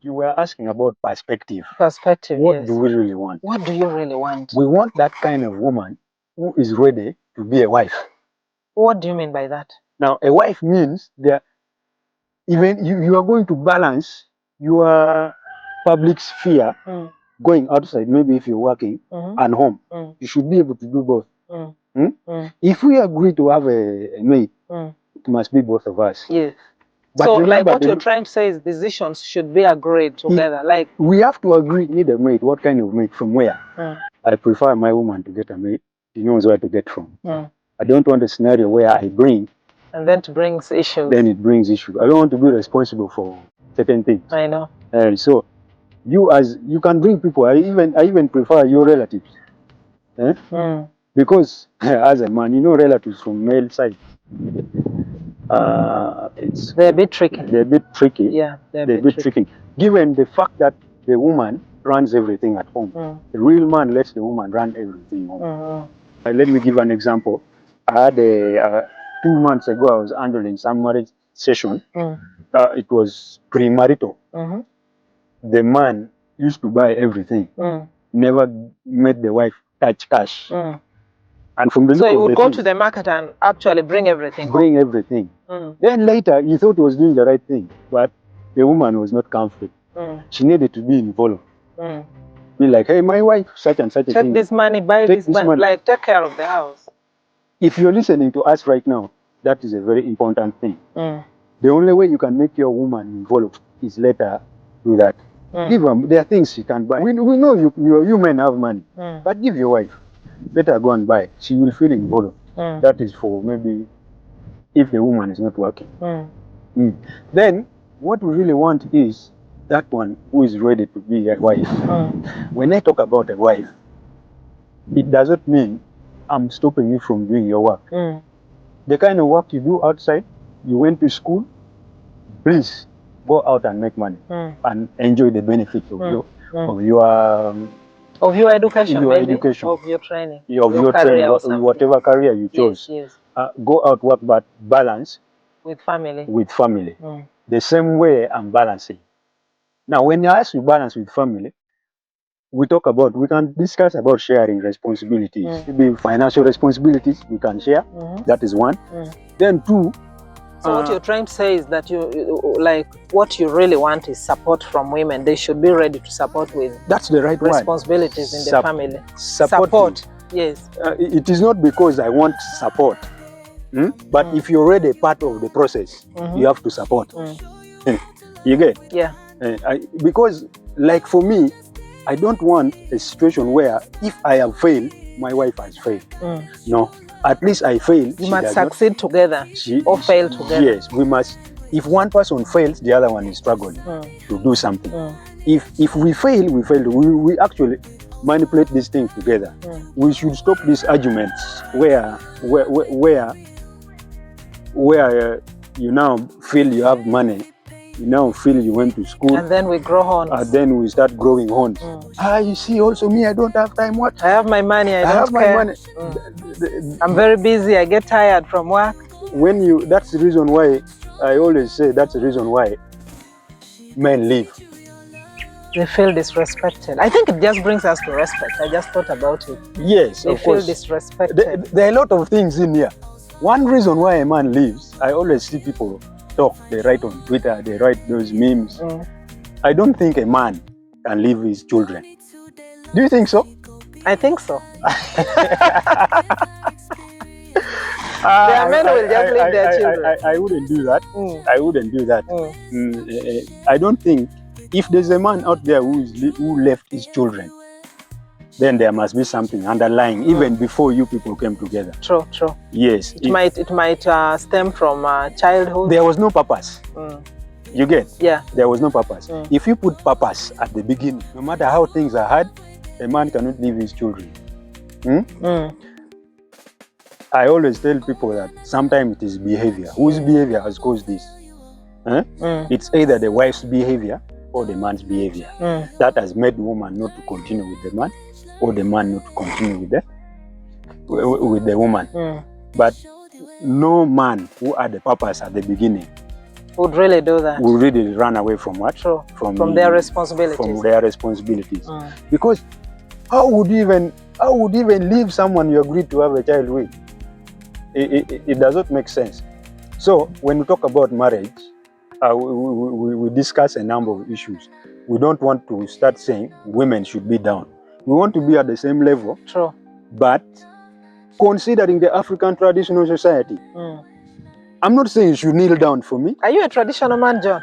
You were asking about perspective. Perspective, What yes. do we really want? What do you really want? We want that kind of woman who is ready to be a wife. What do you mean by that? Now, a wife means that even you are going to balance your public sphere going outside, maybe if you're working, and home. You should be able to do both. If we agree to have a maid, it must be both of us. Yes. But So, like remember, what you're trying to say is decisions should be agreed together. Like we have to agree, need a maid. What kind of maid? From where? I prefer my woman to get a maid. She knows where to get from. I don't want a scenario where I bring, and then it brings issues. Then it brings issues. I don't want to be responsible for certain things. I know. And so, you can bring people. I even prefer your relatives, because as a man, relatives from male side. They're a bit tricky. They're a bit tricky. Yeah, they're a bit tricky. Given the fact that the woman runs everything at home, the real man lets the woman run everything home. Let me give an example. I had 2 months ago, I was handling some marriage session. It was premarital. The man used to buy everything. Never made the wife touch cash. And from the so he would go to the market and actually bring everything. Bring everything. Then later, he thought he was doing the right thing, but the woman was not comfortable. She needed to be involved. Be like, hey, my wife, such and such a thing. Take this money, buy this money, like take care of the house. If you're listening to us right now, that is a very important thing. The only way you can make your woman involved is later do that. Give her, there are things she can buy. We know you men have money, but give your wife. Let her go and buy. She will feel involved. That is for maybe if the woman is not working. Then what we really want is that one who is ready to be a wife. When I talk about a wife, it doesn't mean I'm stopping you from doing your work. The kind of work you do outside, you went to school, please go out and make money and enjoy the benefits of your education, of your training, of your training, whatever career you chose. Yes. Go out, work, but balance with family. The same way I'm balancing. Now, when I ask you balance with family, we can discuss about sharing responsibilities. Maybe financial responsibilities we can share. That is one. Then two. So what you're trying to say is that what you really want is support from women. They should be ready to support with. That's the right responsibilities in the family. Support. Yes. It is not because I want support, but if you're already part of the process, you have to support. You get? Yeah. Because, like for me, I don't want a situation where if I have failed, my wife has failed. No. At least I failed. You must succeed together or fail together. Yes, we must. If one person fails, the other one is struggling to do something. If we fail, we actually manipulate these things together. We should stop these arguments where you now feel you have money. You now feel you went to school. And then we grow horns. And then we start growing horns. You see, also me, I don't have time. What? I have my money, I don't care. My money. I'm very busy, I get tired from work. That's the reason why, I always say that's the reason why men leave. They feel disrespected. I think it just brings us to respect. I just thought about it. Yes, of course. They feel disrespected. There are a lot of things in here. One reason why a man leaves, I always see people talk, they write on Twitter, they write those memes. I don't think a man can leave his children. Do you think so? I think so. There are men who will just leave their children. I wouldn't do that. I wouldn't do that. I don't think, if there's a man out there who left his children, then there must be something underlying, even before you people came together. True. Yes. It might stem from childhood. There was no purpose. You get? Yeah. There was no purpose. If you put purpose at the beginning, no matter how things are hard, a man cannot leave his children. I always tell people that sometimes it is behavior. Whose behavior has caused this? It's either the wife's behavior or the man's behavior that has made the woman not to continue with the man, or the man not to continue with the woman. But no man who had the purpose at the beginning would really do that. Will really run away from what? True. From their responsibilities. From their responsibilities. Because how would you even leave someone you agreed to have a child with? It does not make sense. So when we talk about marriage, we discuss a number of issues. We don't want to start saying women should be down. We want to be at the same level. True. But considering the African traditional society, I'm not saying you should kneel down for me. Are you a traditional man, John?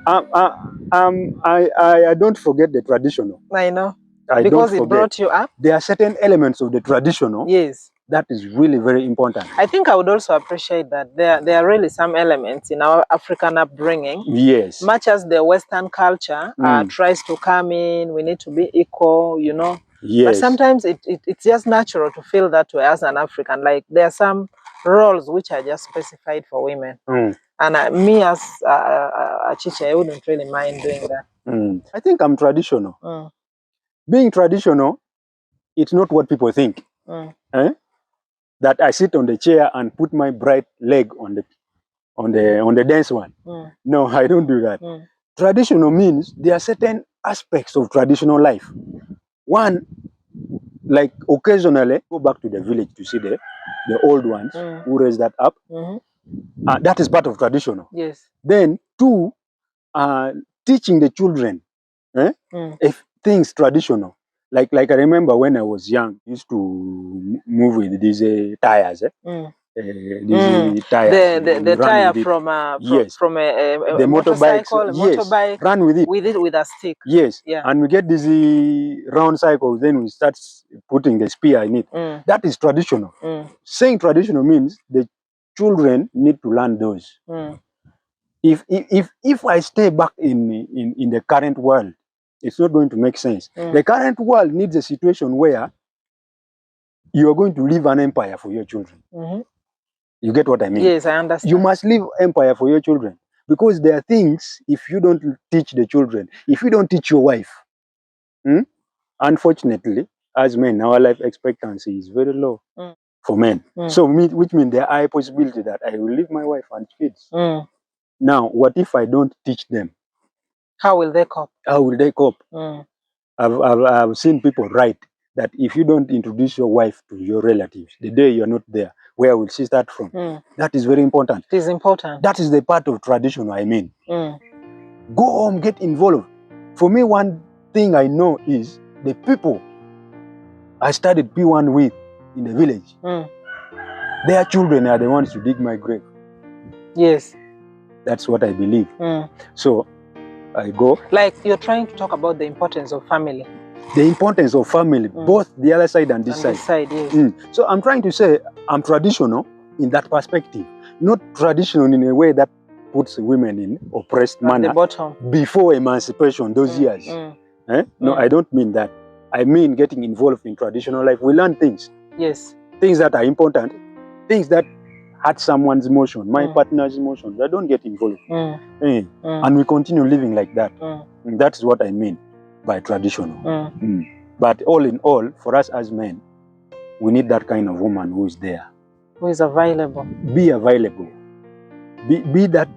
I don't forget the traditional. I know. Because it brought you up? There are certain elements of the traditional. Yes. That is really very important. I think I would also appreciate that there are really some elements in our African upbringing. Yes. Much as the Western culture tries to come in, we need to be equal, you know. Yes. But sometimes it's just natural to feel that way as an African. Like there are some roles which are just specified for women. And me as a Chiche, I wouldn't really mind doing that. I think I'm traditional. Being traditional, it's not what people think. That I sit on the chair and put my bright leg on the dance one. No, I don't do that. Traditional means there are certain aspects of traditional life. One, like occasionally go back to the village to see the old ones who raise that up. That is part of traditional. Yes. Then two, teaching the children if things traditional. Like I remember when I was young, I used to move with these tires. These tires. The tire from a motorcycle, motorbike. Run with it. With a stick. Yes. Yeah. And we get these round cycles, then we start putting the spear in it. That is traditional. Saying traditional means the children need to learn those. If I stay back in the current world, it's not going to make sense. The current world needs a situation where you are going to leave an empire for your children. You get what I mean? Yes, I understand. You must leave empire for your children. Because there are things, if you don't teach the children, if you don't teach your wife, unfortunately, as men, our life expectancy is very low for men. So, which means there are a possibility that I will leave my wife and kids. Now, what if I don't teach them? How will they cope? How will they cope? I've seen people write that if you don't introduce your wife to your relatives, the day you're not there, where will she start from? That is very important. It is important. That is the part of tradition, I mean. Go home, get involved. For me, one thing I know is the people I started P1 with in the village, their children are the ones to dig my grave. Yes. That's what I believe. So, I go. Like you're trying to talk about the importance of family. The importance of family, both the other side and this side. Yes. So I'm trying to say I'm traditional in that perspective. Not traditional in a way that puts women in oppressed manner. At the bottom. Before emancipation, those years. No, I don't mean that. I mean getting involved in traditional life. We learn things. Yes. Things that are important. Things that hurt someone's emotion, my partner's emotions. I don't get involved. And we continue living like that. That's what I mean by traditional. But all in all, for us as men, we need that kind of woman who is there. Who is available. Be available. Be that.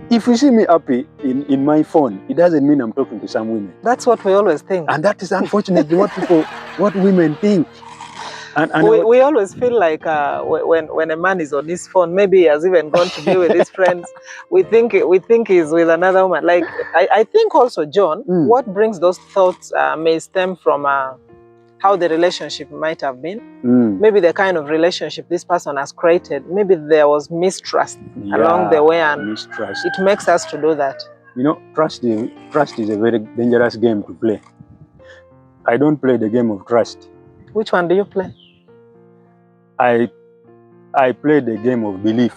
If you see me happy in my phone, it doesn't mean I'm talking to some women. That's what we always think. And that is unfortunately what women think. And we always feel like when a man is on his phone, maybe he has even gone to be with his friends. We think he's with another woman. Like I think also, John, what brings those thoughts may stem from how the relationship might have been. Maybe the kind of relationship this person has created. Maybe there was mistrust along the way, and it makes us to do that. You know, trust is a very dangerous game to play. I don't play the game of trust. Which one do you play? I play the game of belief.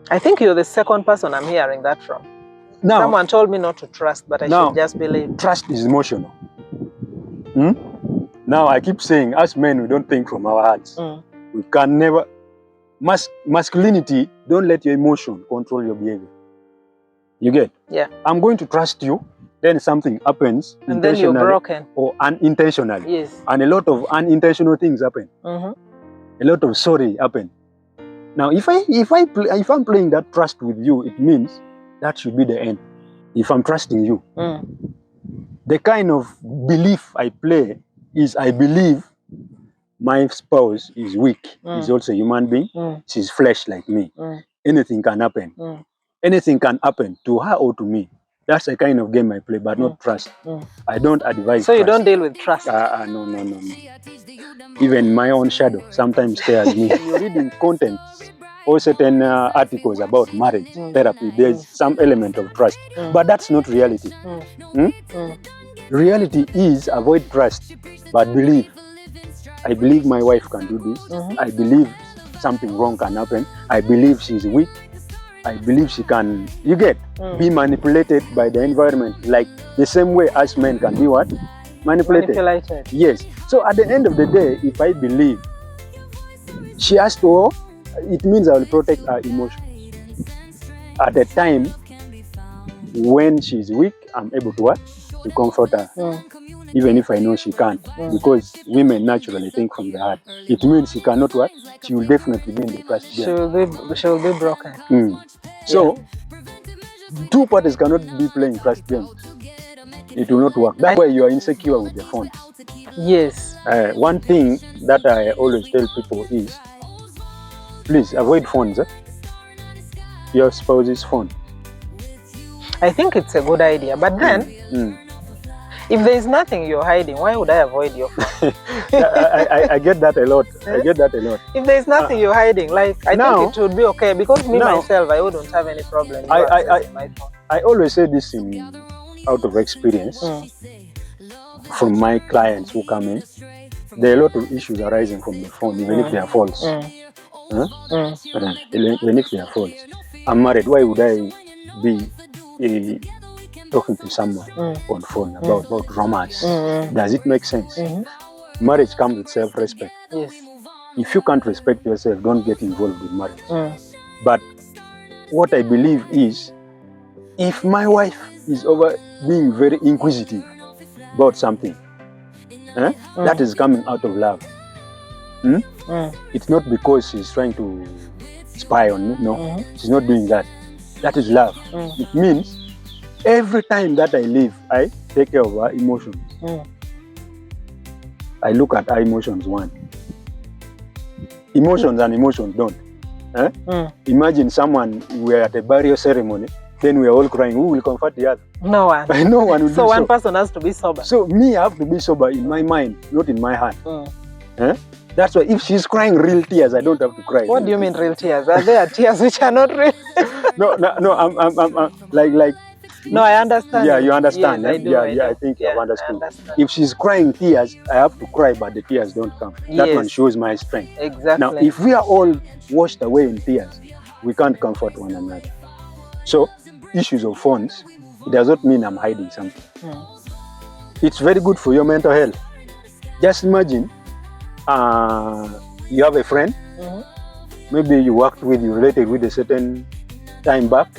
I think you're the second person I'm hearing that from. Now, someone told me not to trust, but I should just believe. Trust is emotional. Now I keep saying, as men, we don't think from our hearts. We can never. Masculinity, don't let your emotion control your behavior. You get? Yeah. I'm going to trust you. Then something happens, and then you're broken, or unintentionally. Yes. And a lot of unintentional things happen. A lot of sorry happen. Now, if I'm playing that trust with you, it means that should be the end. If I'm trusting you, the kind of belief I play is I believe my spouse is weak. He's also a human being. She's flesh like me. Anything can happen. Anything can happen to her or to me. That's the kind of game I play, but not trust. I don't advise. So you don't deal with trust? No. Even my own shadow sometimes scares me. You're reading content or certain articles about marriage therapy. There's some element of trust, but that's not reality. Reality is avoid trust, but believe. I believe my wife can do this. I believe something wrong can happen. I believe she's weak. I believe she can, you get, be manipulated by the environment, like the same way us men can be what? Manipulated. Yes. So at the end of the day, if I believe she has to, it means I will protect her emotion. At the time when she's weak, I'm able to what? To comfort her. Even if I know she can't, because women naturally think from the heart. It means she cannot what? She will definitely be in the trust game. She will be broken. So, two parties cannot be playing trust games. It will not work. That's why you are insecure with the phone. Yes. One thing that I always tell people is, please avoid phones. Your spouse's phone. I think it's a good idea, but then, if there is nothing you're hiding, why would I avoid your phone? I get that a lot. I get that a lot. If there is nothing you're hiding, like, I think it would be okay, because me myself, I wouldn't have any problem. I always say this out of experience from my clients who come in. There are a lot of issues arising from the phone, even if they are false. Even if they are false. I'm married. Why would I be talking to someone on phone about romance? Does it make sense? Marriage comes with self-respect. Yes. If you can't respect yourself, don't get involved with marriage. But what I believe is, if my wife is over being very inquisitive about something, that is coming out of love. It's not because she's trying to spy on me. No, she's not doing that. That is love. It means every time that I live, I take care of her emotions. I look at her emotions one. Emotions and emotions don't. Imagine someone, we're at a burial ceremony, then we're all crying. Who will comfort the other? No one. No one will. So one person has to be sober. So me, I have to be sober in my mind, not in my heart. That's why if she's crying real tears, I don't have to cry. What do you mean real tears? Are there tears which are not real? No. I'm like. No, I understand. Yeah, you understand. Yes, I do. I think you understood. If she's crying tears, I have to cry, but the tears don't come. That one shows my strength. Exactly. Now, if we are all washed away in tears, we can't comfort one another. So, issues of phones, it does not mean I'm hiding something. It's very good for your mental health. Just imagine, you have a friend, maybe you worked with, you related with a certain time back.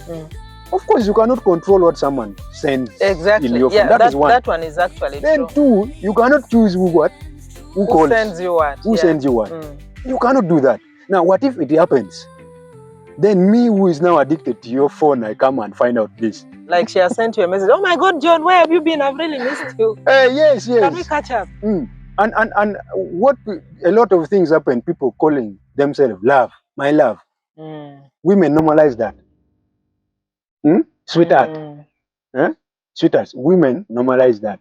Of course, you cannot control what someone sends in your phone. That is one. That one is actually then true. Two, you cannot choose who calls. Sends you what? Who sends you what? You cannot do that. Now, what if it happens? Then me, who is now addicted to your phone, I come and find out this. Like she has sent you a message. Oh my God, John, where have you been? I've really missed you. Yes. Can we catch up? And what a lot of things happen. People calling themselves love, my love. Women normalize that. Sweetheart. Sweethearts. Women normalize that.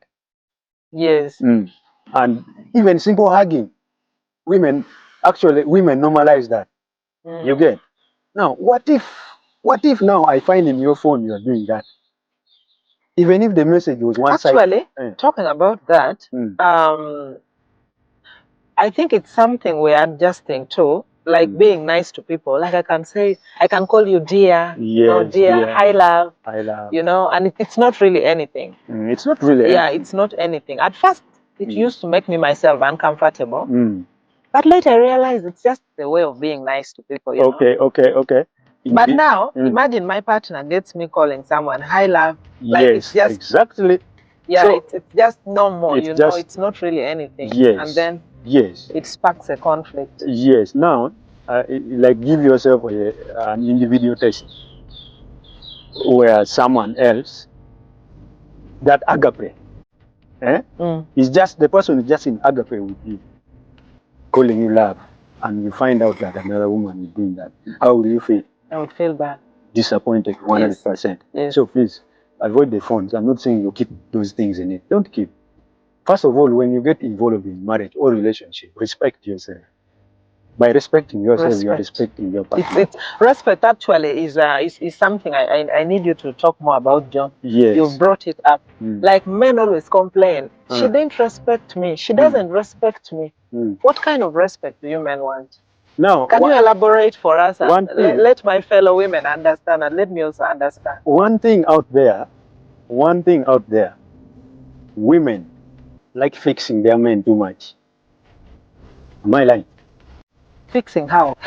Yes. And even simple hugging. Women normalize that. You get? Now, what if now I find in your phone you are doing that? Even if the message was one-sided. Actually, talking about that, I think it's something we're adjusting to. Like being nice to people. Like I can call you dear, dear, hi love. And it's not really anything. It's not really anything. It's not anything. At first, it used to make me myself uncomfortable. But later I realized it's just the way of being nice to people. Okay. But now, imagine my partner gets me calling someone, hi love. Like it's just, exactly. Yeah, so it's just normal, it's not really anything. Yes. And then it sparks a conflict. Yes. Now, like give yourself an individual test where someone else, that agape, is just, the person is just in agape with you, calling you love, and you find out that another woman is doing that. How will you feel? I would feel bad. Disappointed 100%. Yes. So please avoid the phones. I'm not saying you keep those things in it. Don't keep. First of all, when you get involved in marriage or relationship, respect yourself. By respecting yourself, you are respecting your partner. Respect actually is something I need you to talk more about, John. Yes. You've brought it up. Like men always complain, she didn't respect me, she doesn't respect me. What kind of respect do you men want? Now, can you elaborate for us? Let my fellow women understand, and let me also understand. One thing out there, women like fixing their men too much. Am I lying? Fixing how?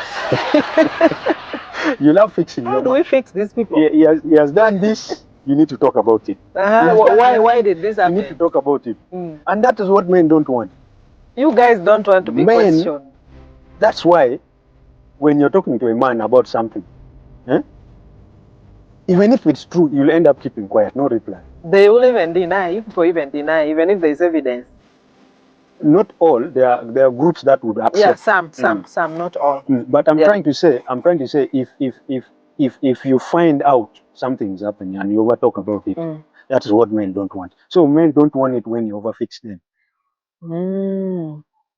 You love fixing. How do we fix these people? He has done this. You need to talk about it. Why did this happen? You need to talk about it. And that is what men don't want. You guys don't want to be questioned. That's why when you're talking to a man about something, even if it's true, you'll end up keeping quiet, no reply. They will even deny, even if there's evidence. Not all. There are groups that would accept. Yeah, some, not all. But I'm trying to say, if you find out something's happening and you over talk about it, that's what men don't want. So men don't want it when you overfix them.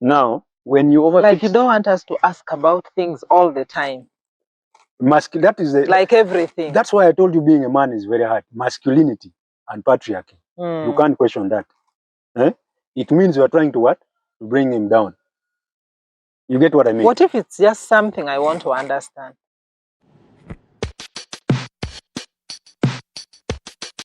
Now, when you overfix, like you don't want us to ask about things all the time. That is like everything. That's why I told you being a man is very hard. Masculinity and patriarchy. You can't question that. It means you are trying to what? To bring him down. You get what I mean? What if it's just something I want to understand?